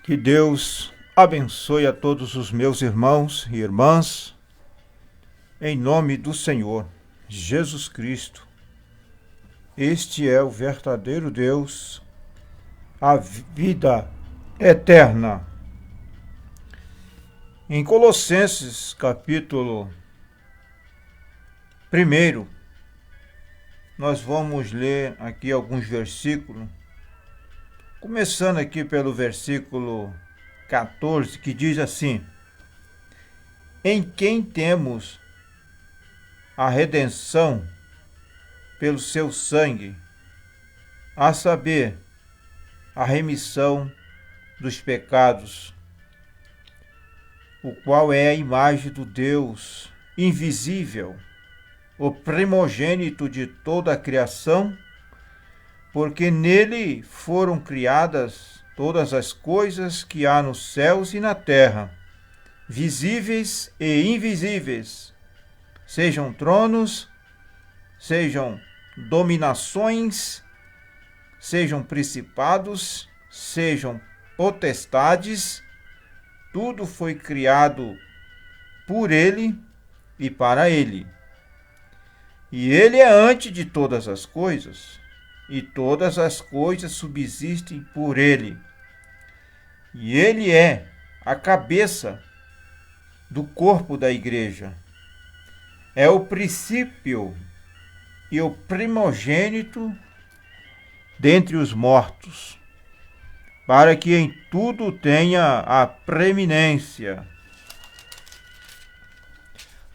Que Deus abençoe a todos os meus irmãos e irmãs, em nome do Senhor Jesus Cristo. Este é o verdadeiro Deus, a vida eterna. Em Colossenses, capítulo 1, nós vamos ler aqui alguns versículos, começando aqui pelo versículo 14, que diz assim: em quem temos a redenção pelo seu sangue, a saber, a remissão dos pecados, o qual é a imagem do Deus invisível, o primogênito de toda a criação, porque nele foram criadas todas as coisas que há nos céus e na terra, visíveis e invisíveis, sejam tronos, sejam dominações, sejam principados, sejam potestades, tudo foi criado por ele e para ele. E ele é antes de todas as coisas, e todas as coisas subsistem por ele. E ele é a cabeça do corpo da igreja. É o princípio e o primogênito dentre os mortos, para que em tudo tenha a preeminência.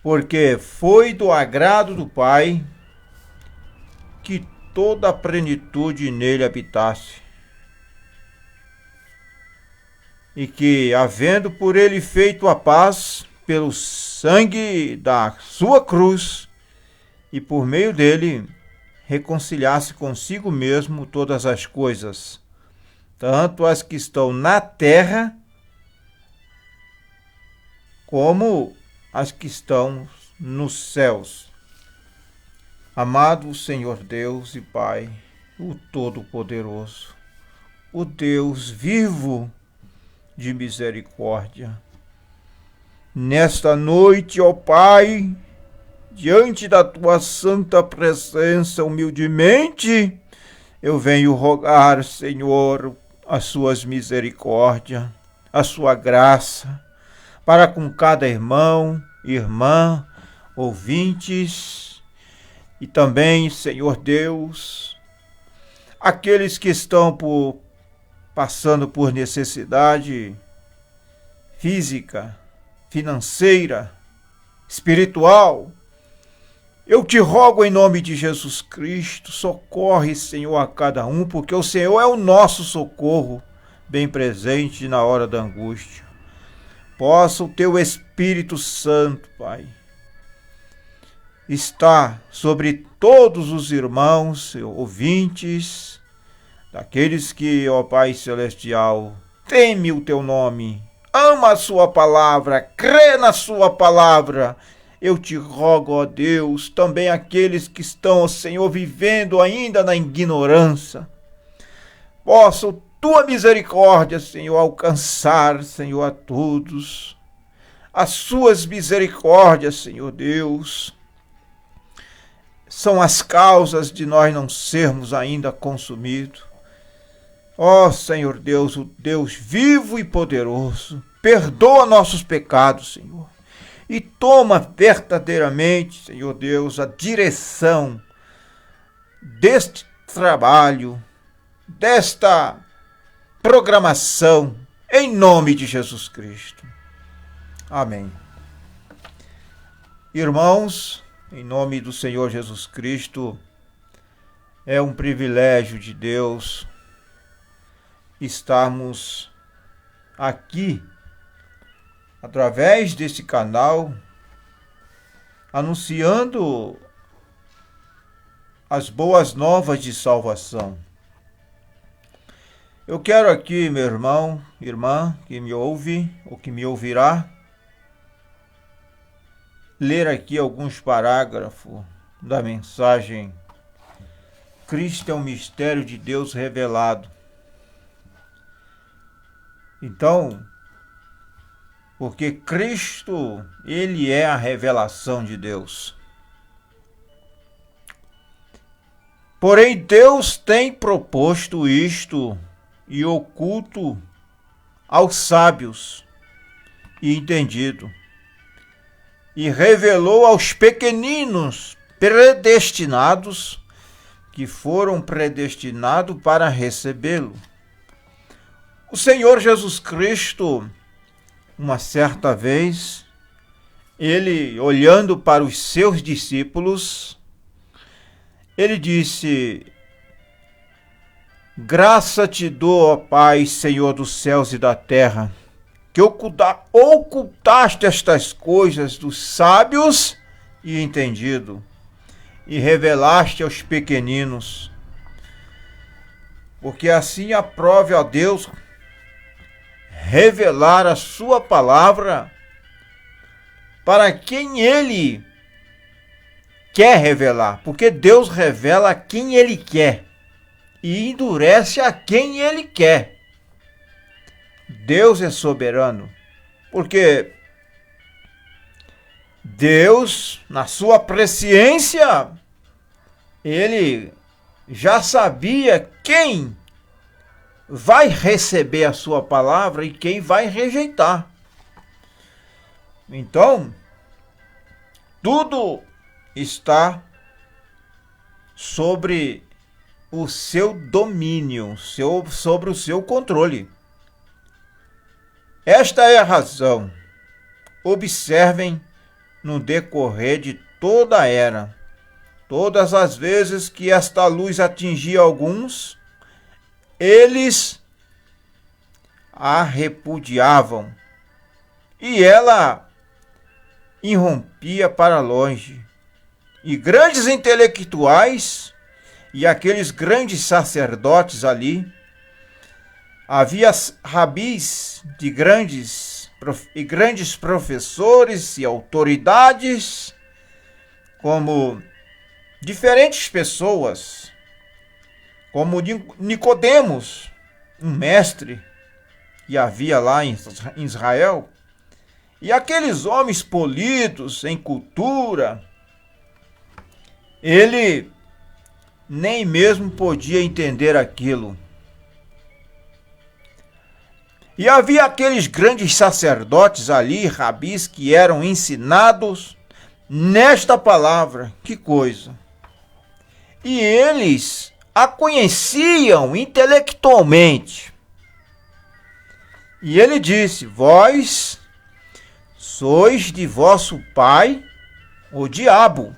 Porque foi do agrado do Pai que toda a plenitude nele habitasse, e que, havendo por ele feito a paz pelo sangue da sua cruz, e por meio dele reconciliasse consigo mesmo todas as coisas, tanto as que estão na terra como as que estão nos céus. Amado Senhor Deus e Pai, o Todo-Poderoso, o Deus vivo de misericórdia, nesta noite, ó Pai, diante da Tua santa presença, humildemente, eu venho rogar, Senhor, as Suas misericórdias, a Sua graça, para com cada irmão, irmã, ouvintes, e também, Senhor Deus, aqueles que estão passando por necessidade física, financeira, espiritual. Eu te rogo em nome de Jesus Cristo, socorre, Senhor, a cada um, porque o Senhor é o nosso socorro, bem presente na hora da angústia. Possa o teu Espírito Santo, Pai, estar sobre todos os irmãos, ouvintes, daqueles que, ó Pai Celestial, teme o teu nome, ama a sua palavra, crê na sua palavra. Eu te rogo, ó Deus, também aqueles que estão, ó Senhor, vivendo ainda na ignorância, possa tua misericórdia, Senhor, alcançar, Senhor, a todos. As suas misericórdias, Senhor Deus, são as causas de nós não sermos ainda consumidos. Ó Senhor Deus, o Deus vivo e poderoso, perdoa nossos pecados, Senhor, e toma verdadeiramente, Senhor Deus, a direção deste trabalho, desta programação, em nome de Jesus Cristo. Amém. Irmãos, em nome do Senhor Jesus Cristo, é um privilégio de Deus estarmos aqui, através desse canal, anunciando as boas novas de salvação. Eu quero aqui, meu irmão, irmã, que me ouve ou que me ouvirá, ler aqui alguns parágrafos da mensagem Cristo é o mistério de Deus revelado. Então, porque Cristo, ele é a revelação de Deus. Porém, Deus tem proposto isto e oculto aos sábios e entendido, e revelou aos pequeninos predestinados, que foram predestinados para recebê-lo. O Senhor Jesus Cristo, uma certa vez, ele olhando para os seus discípulos, ele disse: graça te dou, ó Pai, Senhor dos céus e da terra, que ocultaste estas coisas dos sábios e entendido, e revelaste aos pequeninos. Porque assim aprove a Deus revelar a sua palavra para quem ele quer revelar, porque Deus revela a quem ele quer e endurece a quem ele quer. Deus é soberano, porque Deus, na sua presciência, ele já sabia quem vai receber a sua palavra e quem vai rejeitar. Então, tudo está sobre o seu domínio, sobre o seu controle. Esta é a razão. Observem no decorrer de toda a era. Todas as vezes que esta luz atingia alguns, eles a repudiavam e ela irrompia para longe. E grandes intelectuais e aqueles grandes sacerdotes ali, havia rabis de grandes professores e autoridades, como diferentes pessoas, como Nicodemos, um mestre que havia lá em Israel, e aqueles homens polidos em cultura, ele nem mesmo podia entender aquilo. E havia aqueles grandes sacerdotes ali, rabis, que eram ensinados nesta palavra. Que coisa! E eles a conheciam intelectualmente. E ele disse: vós sois de vosso pai, o diabo.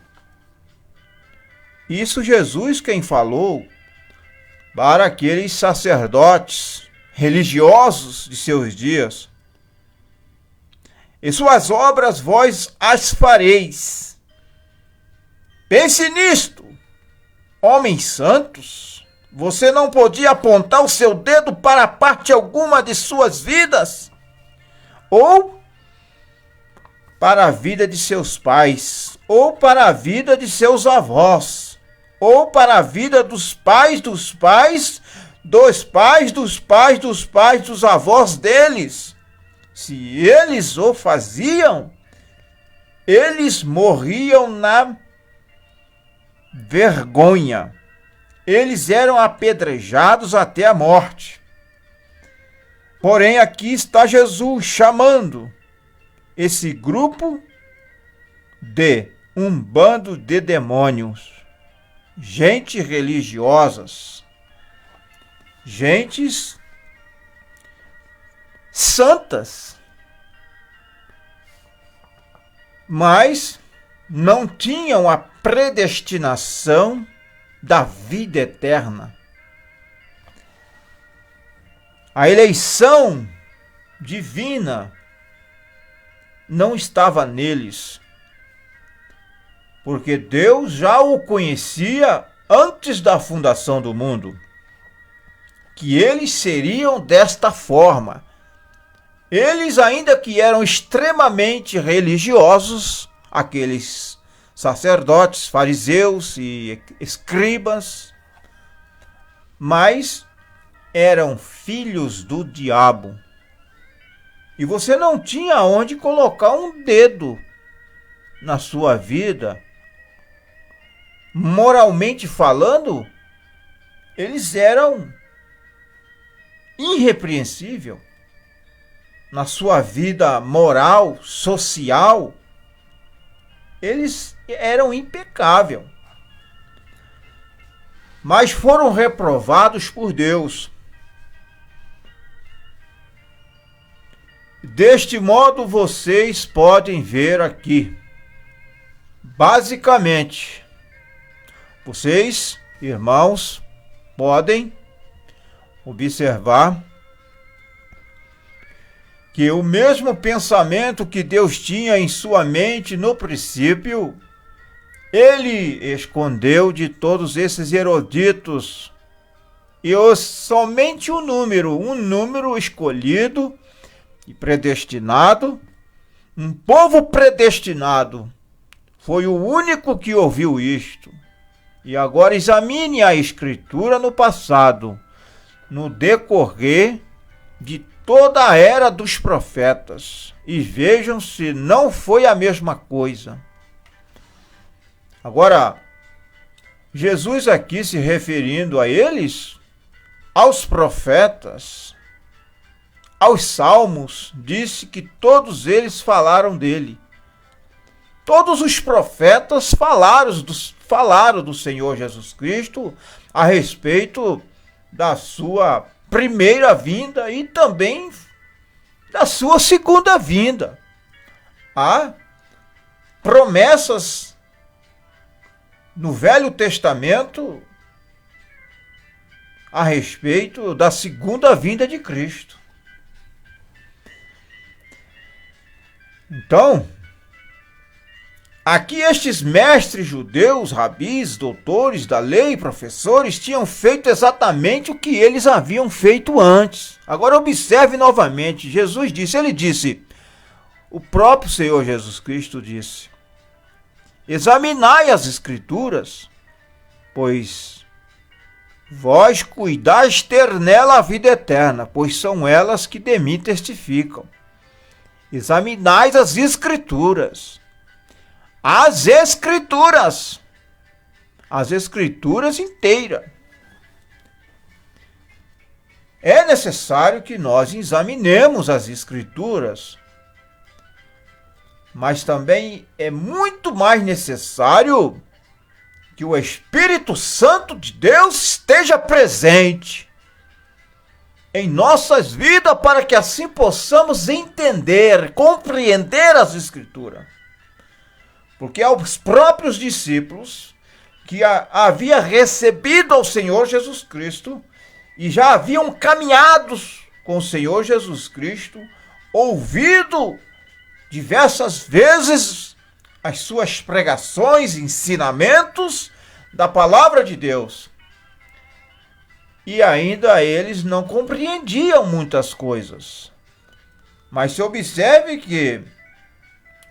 Isso Jesus quem falou para aqueles sacerdotes religiosos de seus dias. E suas obras vós as fareis. Pense nisto, homens santos. Você não podia apontar o seu dedo para parte alguma de suas vidas? Ou para a vida de seus pais? Ou para a vida de seus avós? Ou para a vida dos pais dos pais, dos pais dos pais dos pais dos avós deles? Se eles o faziam, eles morriam na vergonha. Eles eram apedrejados até a morte. Porém, aqui está Jesus chamando esse grupo de um bando de demônios. Gente religiosas, gentes santas, mas não tinham a predestinação da vida eterna. A eleição divina não estava neles, porque Deus já o conhecia antes da fundação do mundo, que eles seriam desta forma. Eles, ainda que eram extremamente religiosos, aqueles sacerdotes, fariseus e escribas, mas eram filhos do diabo, e você não tinha onde colocar um dedo na sua vida, moralmente falando, eles eram irrepreensíveis na sua vida moral, social, eles eram impecáveis, mas foram reprovados por Deus. Deste modo, vocês podem ver aqui, basicamente, vocês, irmãos, podem observar que o mesmo pensamento que Deus tinha em sua mente no princípio, ele escondeu de todos esses eruditos e somente um número escolhido e predestinado, um povo predestinado, foi o único que ouviu isto. E agora examine a Escritura no passado, no decorrer de toda a era dos profetas, e vejam se não foi a mesma coisa. Agora, Jesus aqui se referindo a eles, aos profetas, aos salmos, disse que todos eles falaram dele. Todos os profetas falaram do Senhor Jesus Cristo a respeito da sua primeira vinda e também da sua segunda vinda. Há promessas no Velho Testamento a respeito da segunda vinda de Cristo. Então, aqui estes mestres judeus, rabis, doutores da lei, professores, tinham feito exatamente o que eles haviam feito antes. Agora observe novamente, Jesus disse, o próprio Senhor Jesus Cristo disse, examinai as Escrituras, pois vós cuidais ter nela a vida eterna, pois são elas que de mim testificam. Examinai as Escrituras. As Escrituras inteiras. É necessário que nós examinemos as Escrituras, mas também é muito mais necessário que o Espírito Santo de Deus esteja presente em nossas vidas para que assim possamos entender, compreender as Escrituras. Porque aos próprios discípulos que havia recebido ao Senhor Jesus Cristo e já haviam caminhado com o Senhor Jesus Cristo, ouvido diversas vezes as suas pregações, ensinamentos da palavra de Deus. E ainda eles não compreendiam muitas coisas. Mas se observe que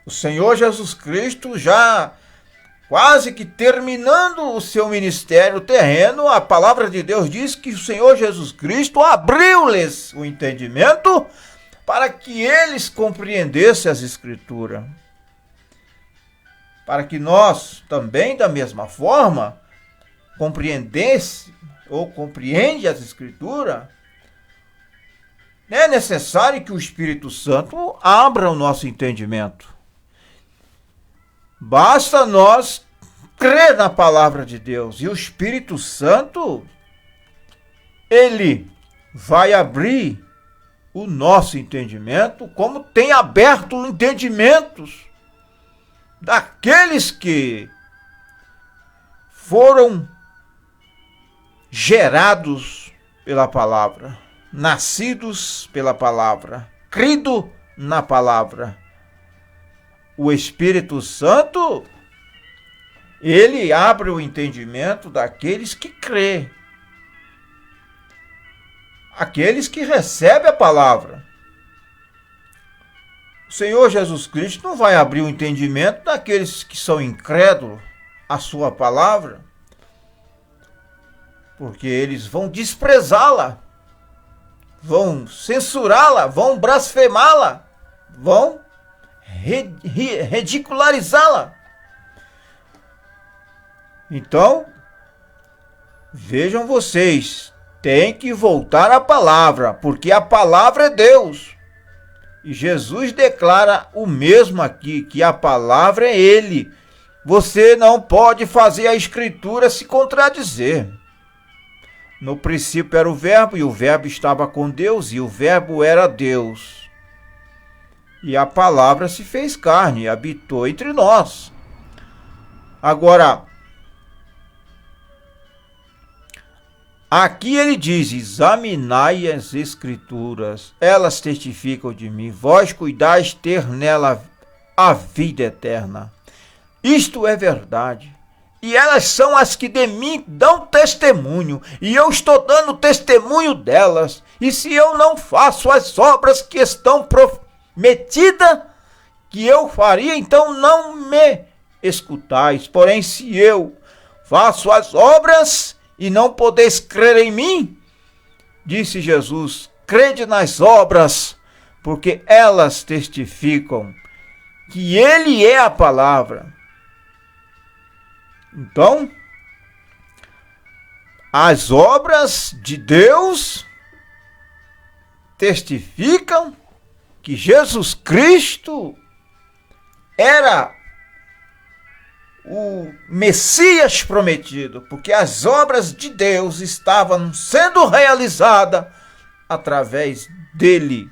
o Senhor Jesus Cristo, já quase que terminando o seu ministério terreno, a palavra de Deus diz que o Senhor Jesus Cristo abriu-lhes o entendimento para que eles compreendessem as Escrituras. Para que nós também, da mesma forma, compreende as Escrituras, é necessário que o Espírito Santo abra o nosso entendimento. Basta nós crer na palavra de Deus e o Espírito Santo, ele vai abrir o nosso entendimento, como tem aberto entendimentos daqueles que foram gerados pela palavra, nascidos pela palavra, crido na palavra. O Espírito Santo, ele abre o entendimento daqueles que crê, aqueles que recebem a palavra. O Senhor Jesus Cristo não vai abrir o entendimento daqueles que são incrédulos à sua palavra, porque eles vão desprezá-la vão censurá-la, vão blasfemá-la, vão ridicularizá-la. Então, vejam vocês, tem que voltar à palavra, porque a palavra é Deus. E Jesus declara o mesmo aqui, que a palavra é Ele. Você não pode fazer a Escritura se contradizer. No princípio era o Verbo, e o Verbo estava com Deus, e o Verbo era Deus. E a palavra se fez carne e habitou entre nós. Agora, aqui ele diz: examinai as Escrituras, elas testificam de mim, vós cuidais ter nela a vida eterna. Isto é verdade. E elas são as que de mim dão testemunho, e eu estou dando testemunho delas. E se eu não faço as obras que estão prometidas que eu faria, então não me escutais. Porém, se eu faço as obras e não podeis crer em mim, disse Jesus, crede nas obras, porque elas testificam que Ele é a palavra. Então, as obras de Deus testificam que Jesus Cristo era o Messias prometido, porque as obras de Deus estavam sendo realizadas através dele,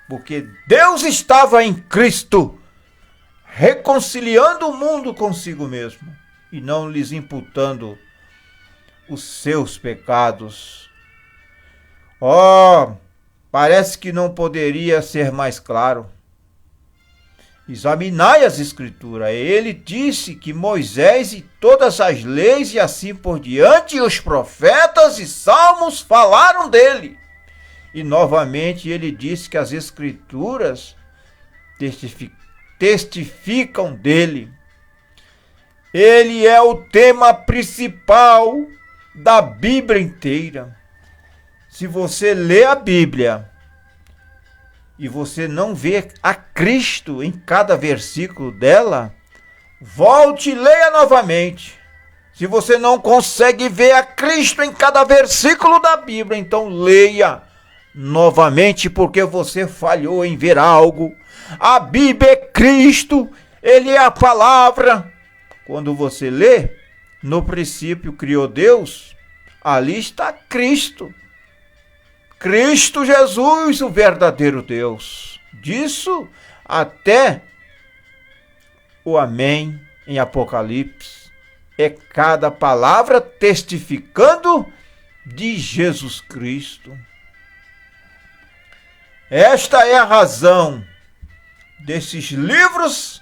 porque Deus estava em Cristo, reconciliando o mundo consigo mesmo e não lhes imputando os seus pecados. Parece que não poderia ser mais claro. Examinai as Escrituras. Ele disse que Moisés e todas as leis e assim por diante, e os profetas e salmos falaram dele. E novamente ele disse que as Escrituras testificam dele. Ele é o tema principal da Bíblia inteira. Se você lê a Bíblia e você não vê a Cristo em cada versículo dela, volte e leia novamente. Se você não consegue ver a Cristo em cada versículo da Bíblia, então leia novamente, porque você falhou em ver algo. A Bíblia é Cristo, Ele é a palavra. Quando você lê, no princípio criou Deus, ali está Cristo. Cristo Jesus, o verdadeiro Deus. Disso até o Amém em Apocalipse. É cada palavra testificando de Jesus Cristo. Esta é a razão desses livros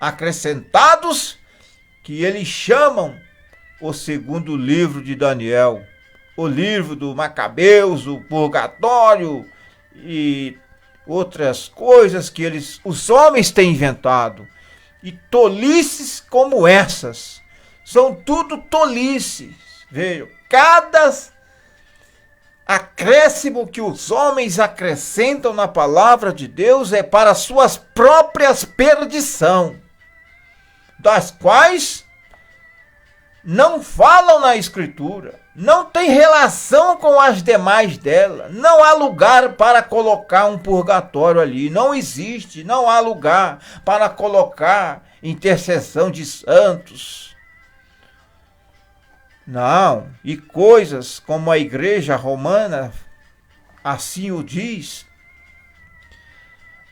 acrescentados que eles chamam o segundo livro de Daniel, o livro do Macabeus, o purgatório e outras coisas que os homens têm inventado. E tolices como essas, são tudo tolices. Vejam, cada acréscimo que os homens acrescentam na palavra de Deus é para suas próprias perdição, das quais não falam na Escritura, não tem relação com as demais dela. Não há lugar para colocar um purgatório ali, não existe, não há lugar para colocar intercessão de santos. Não, e coisas como a Igreja Romana assim o diz,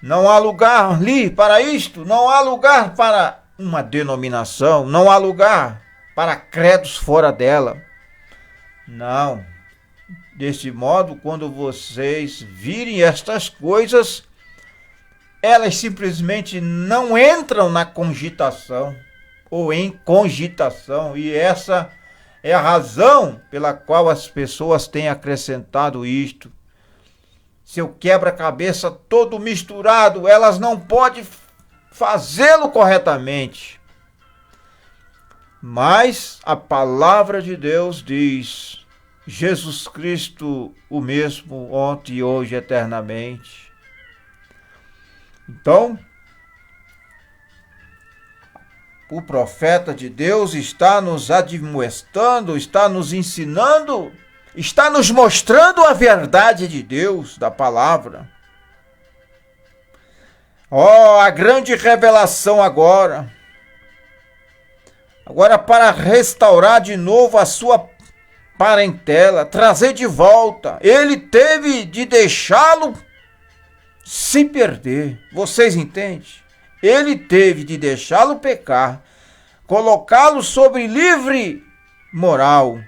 não há lugar ali para isto, não há lugar para uma denominação, não há lugar para credos fora dela. Não. Deste modo, quando vocês virem estas coisas, elas simplesmente não entram na cogitação ou em cogitação. E essa é a razão pela qual as pessoas têm acrescentado isto. Seu quebra-cabeça todo misturado, elas não podem fazê-lo corretamente. Mas a palavra de Deus diz Jesus Cristo o mesmo ontem, hoje, eternamente. Então, o profeta de Deus está nos admoestando, está nos ensinando, está nos mostrando a verdade de Deus, da palavra. A grande revelação agora. Agora, para restaurar de novo a sua parentela, trazer de volta. Ele teve de deixá-lo se perder. Vocês entendem? Ele teve de deixá-lo pecar, colocá-lo sobre livre moral.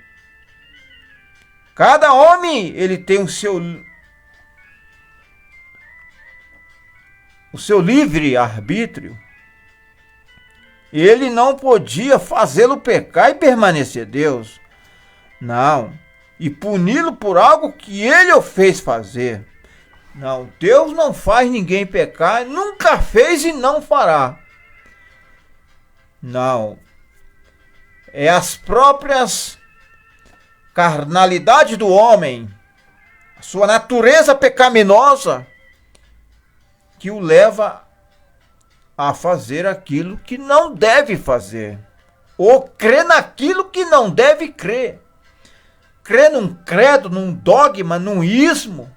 Cada homem, ele tem o seu livre arbítrio. Ele não podia fazê-lo pecar e permanecer Deus. Não. E puni-lo por algo que ele o fez fazer. Não, Deus não faz ninguém pecar, nunca fez e não fará. Não. É as próprias carnalidades do homem, a sua natureza pecaminosa, que o leva a fazer aquilo que não deve fazer, ou crer naquilo que não deve crer. Crer num credo, num dogma, num ismo.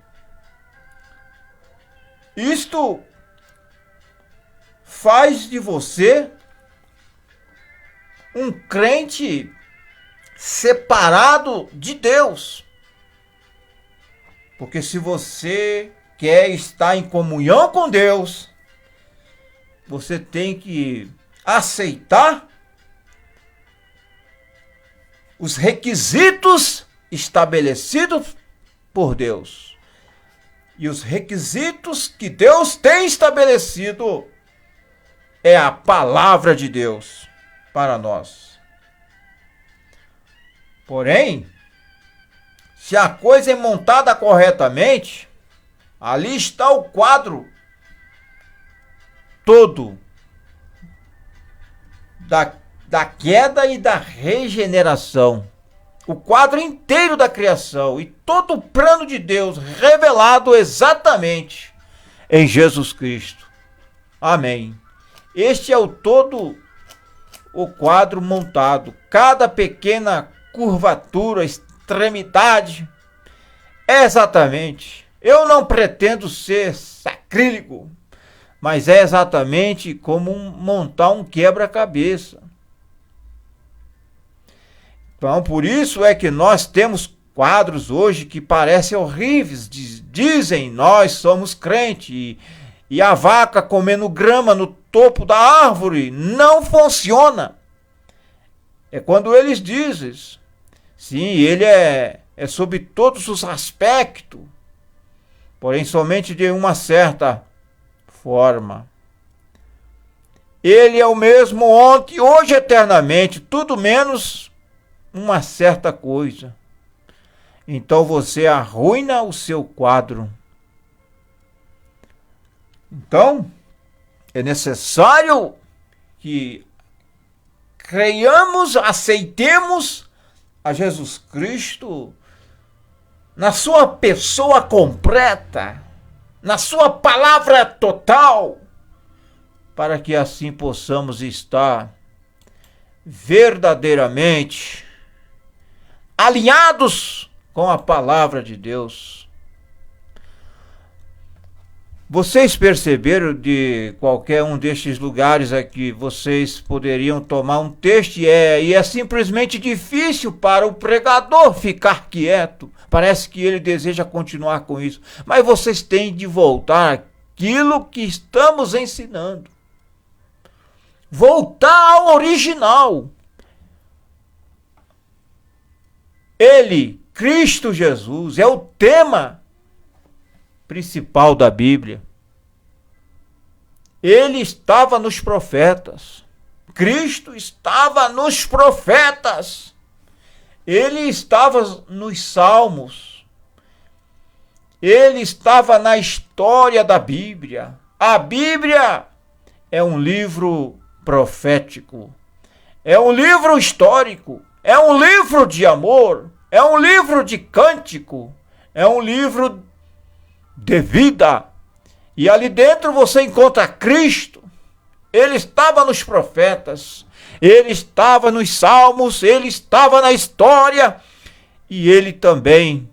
Isto faz de você um crente separado de Deus. Porque se você quer estar em comunhão com Deus, você tem que aceitar os requisitos estabelecidos por Deus. E os requisitos que Deus tem estabelecido é a palavra de Deus para nós. Porém, se a coisa é montada corretamente, ali está o quadro todo da queda e da regeneração. O quadro inteiro da criação e todo o plano de Deus revelado exatamente em Jesus Cristo. Amém. Este é o todo o quadro montado. Cada pequena curvatura, extremidade, é exatamente. Eu não pretendo ser sacrílego, mas é exatamente como montar um quebra-cabeça. Então, por isso é que nós temos quadros hoje que parecem horríveis. Dizem, nós somos crentes. E a vaca comendo grama no topo da árvore. Não funciona. É quando eles dizem. Sim, ele é sob todos os aspectos. Porém, somente de uma certa forma. Ele é o mesmo ontem, hoje, eternamente. Tudo menos uma certa coisa. Então você arruina o seu quadro. Então, é necessário que creiamos, aceitemos a Jesus Cristo na sua pessoa completa, na sua palavra total, para que assim possamos estar verdadeiramente alinhados com a palavra de Deus. Vocês perceberam de qualquer um destes lugares aqui, vocês poderiam tomar um texto e é simplesmente difícil para o pregador ficar quieto. Parece que ele deseja continuar com isso. Mas vocês têm de voltar àquilo que estamos ensinando. Voltar ao original. Ele, Cristo Jesus, é o tema principal da Bíblia. Ele estava nos profetas. Cristo estava nos profetas. Ele estava nos salmos. Ele estava na história da Bíblia. A Bíblia é um livro profético. É um livro histórico. É um livro de amor. é um livro de cântico, é um livro de vida. E ali dentro você encontra Cristo. Ele estava nos profetas, ele estava nos salmos, ele estava na história e ele também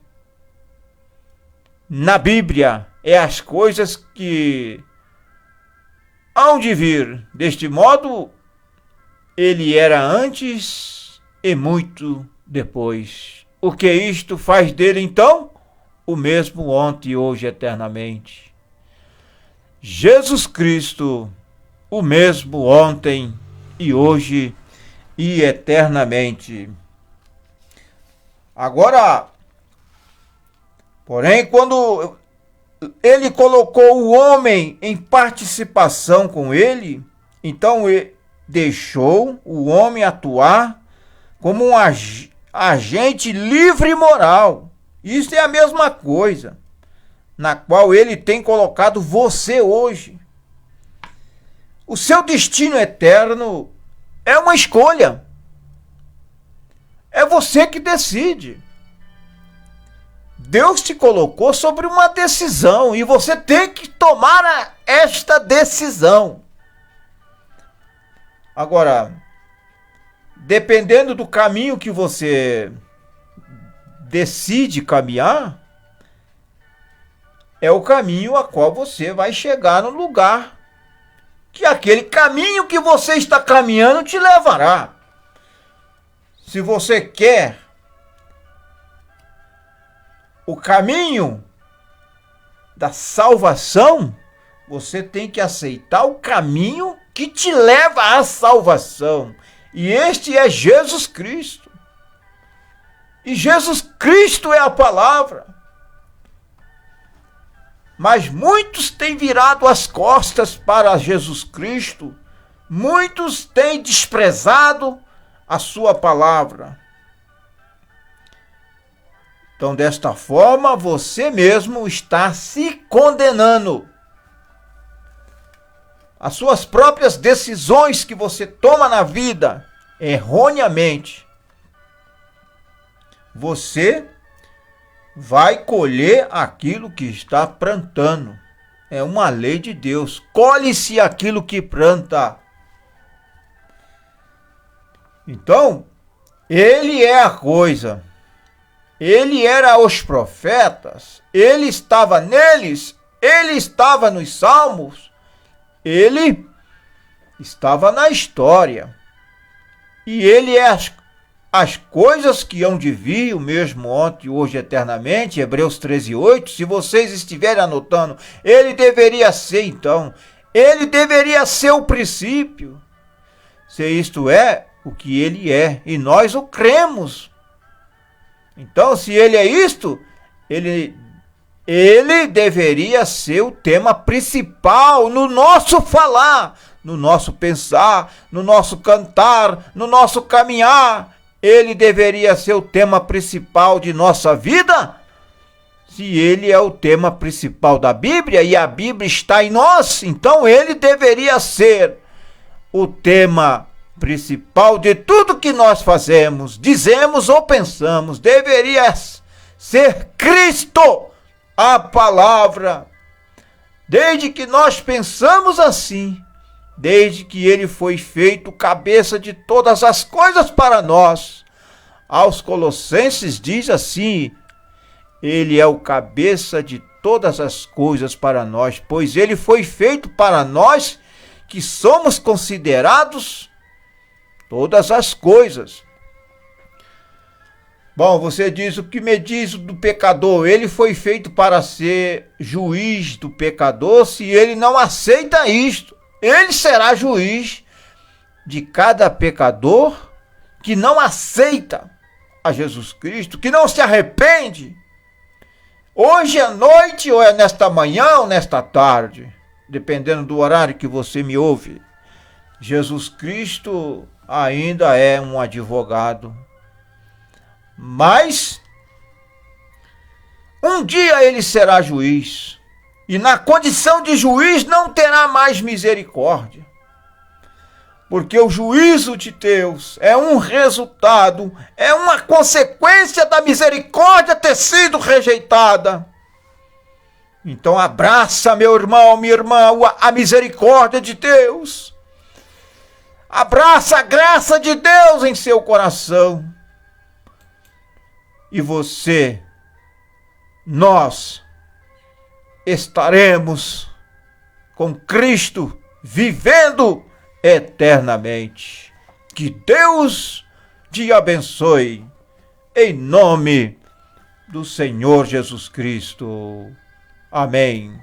na Bíblia. É as coisas que hão de vir. Deste modo, ele era antes e muito depois. O que isto faz dele, então? O mesmo ontem e hoje eternamente. Jesus Cristo, o mesmo ontem e hoje e eternamente. Agora, porém, quando ele colocou o homem em participação com ele, então ele deixou o homem atuar como um agente livre e moral. Isso é a mesma coisa na qual ele tem colocado você hoje. O seu destino eterno é uma escolha. É você que decide. Deus te colocou sobre uma decisão e você tem que tomar esta decisão. Agora, dependendo do caminho que você decide caminhar, é o caminho a qual você vai chegar no lugar que aquele caminho que você está caminhando te levará. Se você quer o caminho da salvação, você tem que aceitar o caminho que te leva à salvação. E este é Jesus Cristo. E Jesus Cristo é a palavra. Mas muitos têm virado as costas para Jesus Cristo. Muitos têm desprezado a sua palavra. Então, desta forma, você mesmo está se condenando. As suas próprias decisões que você toma na vida, erroneamente, você vai colher aquilo que está plantando. É uma lei de Deus. Colhe-se aquilo que planta. Então, ele é a coisa. Ele era os profetas. Ele estava neles. Ele estava nos salmos. Ele estava na história. E ele é as coisas que hão de vir, o mesmo ontem, hoje, eternamente, Hebreus 13:8, se vocês estiverem anotando, ele deveria ser, então, ele deveria ser o princípio, se isto é o que ele é, e nós o cremos. Então, se ele é isto, ele deveria ser o tema principal no nosso falar, no nosso pensar, no nosso cantar, no nosso caminhar. Ele deveria ser o tema principal de nossa vida? Se ele é o tema principal da Bíblia e a Bíblia está em nós, então ele deveria ser o tema principal de tudo que nós fazemos, dizemos ou pensamos. Deveria ser Cristo, a palavra. Desde que nós pensamos assim, desde que ele foi feito cabeça de todas as coisas para nós. Aos Colossenses diz assim: ele é o cabeça de todas as coisas para nós, pois ele foi feito para nós que somos considerados todas as coisas. Bom, você diz: o que me diz do pecador? Ele foi feito para ser juiz do pecador. Se ele não aceita isto, ele será juiz de cada pecador que não aceita a Jesus Cristo, que não se arrepende. Hoje à noite, ou é nesta manhã, ou nesta tarde, dependendo do horário que você me ouve, Jesus Cristo ainda é um advogado. Mas um dia ele será juiz, e na condição de juiz não terá mais misericórdia. porque o juízo de Deus é um resultado, é uma consequência da misericórdia ter sido rejeitada. Então abraça, meu irmão, minha irmã, a misericórdia de Deus. Abraça a graça de Deus em seu coração. E nós estaremos com Cristo vivendo eternamente. Que Deus te abençoe, em nome do Senhor Jesus Cristo. Amém.